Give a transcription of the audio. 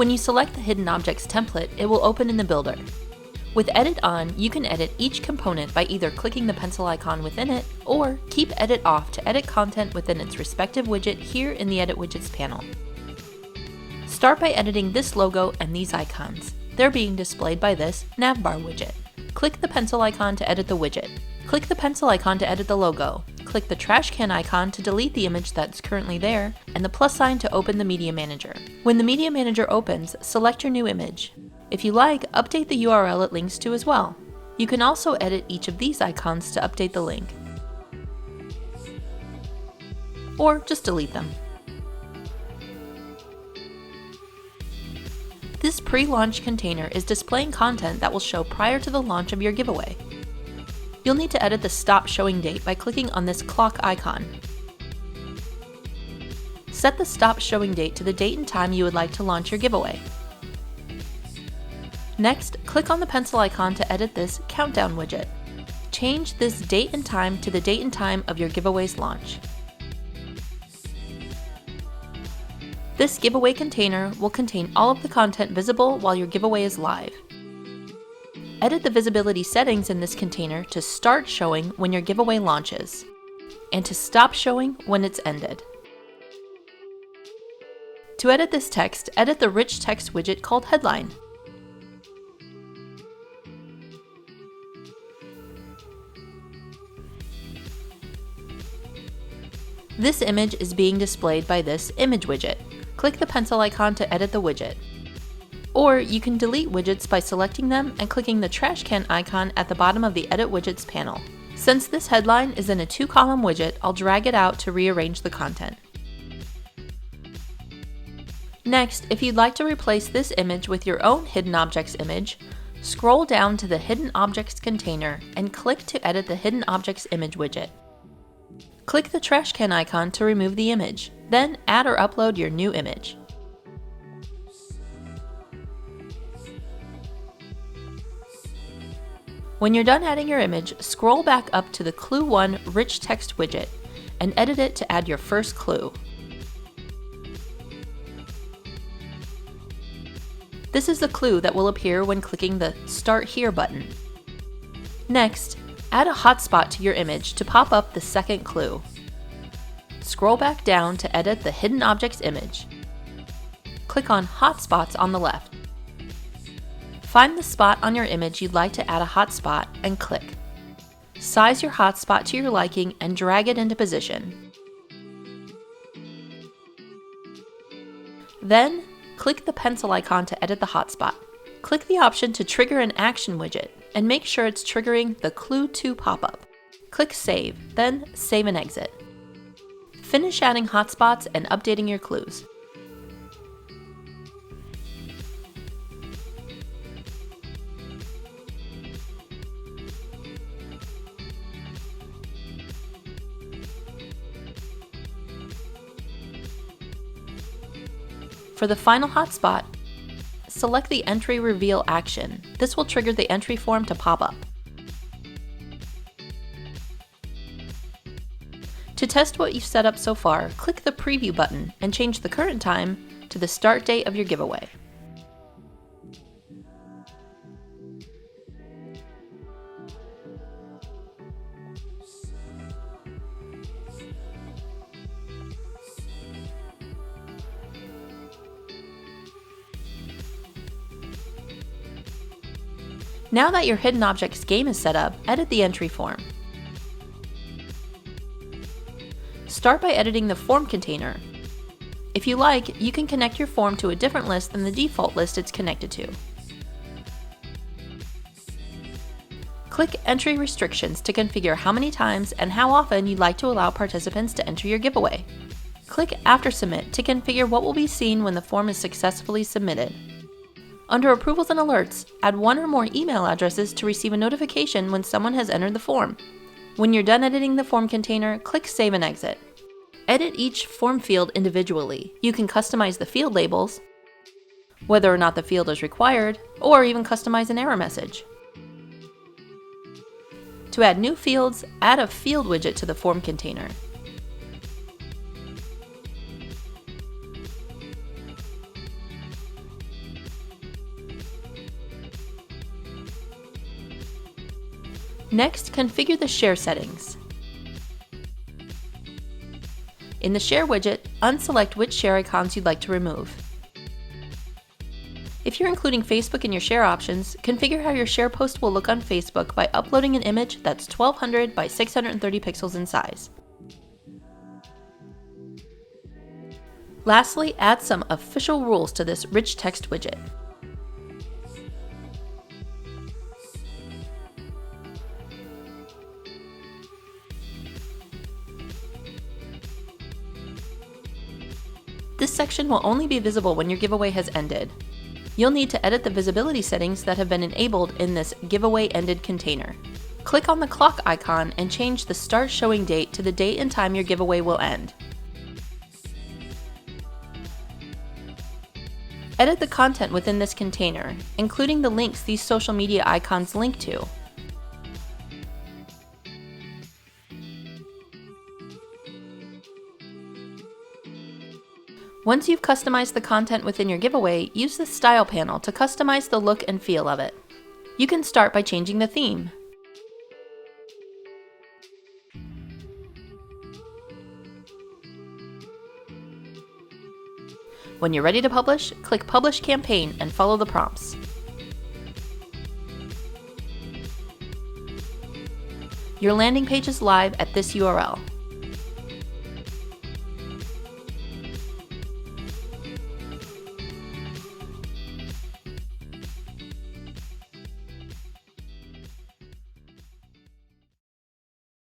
When you select the Hidden Objects template, it will open in the Builder. With Edit on, you can edit each component by either clicking the pencil icon within it, or keep Edit off to edit content within its respective widget here in the Edit Widgets panel. Start by editing this logo and these icons. They're being displayed by this navbar widget. Click the pencil icon to edit the widget. Click the pencil icon to edit the logo. Click the trash can icon to delete the image that's currently there, and the plus sign to open the Media Manager. When the Media Manager opens, select your new image. If you like, update the URL it links to as well. You can also edit each of these icons to update the link. Or just delete them. This pre-launch container is displaying content that will show prior to the launch of your giveaway. You'll need to edit the stop showing date by clicking on this clock icon. Set the stop showing date to the date and time you would like to launch your giveaway. Next, click on the pencil icon to edit this countdown widget. Change this date and time to the date and time of your giveaway's launch. This giveaway container will contain all of the content visible while your giveaway is live. Edit the visibility settings in this container to start showing when your giveaway launches, and to stop showing when it's ended. To edit this text, edit the rich text widget called Headline. This image is being displayed by this Image widget. Click the pencil icon to edit the widget. Or you can delete widgets by selecting them and clicking the trash can icon at the bottom of the Edit Widgets panel. Since this headline is in a 2-column widget, I'll drag it out to rearrange the content. Next, if you'd like to replace this image with your own Hidden Objects image, scroll down to the Hidden Objects container and click to edit the Hidden Objects image widget. Click the trash can icon to remove the image, then add or upload your new image. When you're done adding your image, scroll back up to the Clue 1 Rich Text widget and edit it to add your first clue. This is the clue that will appear when clicking the Start Here button. Next, add a hotspot to your image to pop up the second clue. Scroll back down to edit the Hidden Objects image. Click on Hotspots on the left. Find the spot on your image you'd like to add a hotspot and click. Size your hotspot to your liking and drag it into position. Then, click the pencil icon to edit the hotspot. Click the option to trigger an action widget and make sure it's triggering the Clue 2 pop-up. Click Save, then save and exit. Finish adding hotspots and updating your clues. For the final hotspot, select the Entry Reveal action. This will trigger the entry form to pop up. To test what you've set up so far, click the Preview button and change the current time to the start date of your giveaway. Now that your Hidden Objects game is set up, edit the entry form. Start by editing the form container. If you like, you can connect your form to a different list than the default list it's connected to. Click Entry Restrictions to configure how many times and how often you'd like to allow participants to enter your giveaway. Click After Submit to configure what will be seen when the form is successfully submitted. Under Approvals and Alerts, add 1 or more email addresses to receive a notification when someone has entered the form. When you're done editing the form container, click Save and Exit. Edit each form field individually. You can customize the field labels, whether or not the field is required, or even customize an error message. To add new fields, add a field widget to the form container. Next, configure the share settings. In the Share widget, unselect which share icons you'd like to remove. If you're including Facebook in your share options, configure how your share post will look on Facebook by uploading an image that's 1200 by 630 pixels in size. Lastly, add some official rules to this rich text widget. This section will only be visible when your giveaway has ended. You'll need to edit the visibility settings that have been enabled in this Giveaway Ended container. Click on the clock icon and change the Start Showing Date to the date and time your giveaway will end. Edit the content within this container, including the links these social media icons link to. Once you've customized the content within your giveaway, use the Style panel to customize the look and feel of it. You can start by changing the theme. When you're ready to publish, click Publish Campaign and follow the prompts. Your landing page is live at this URL.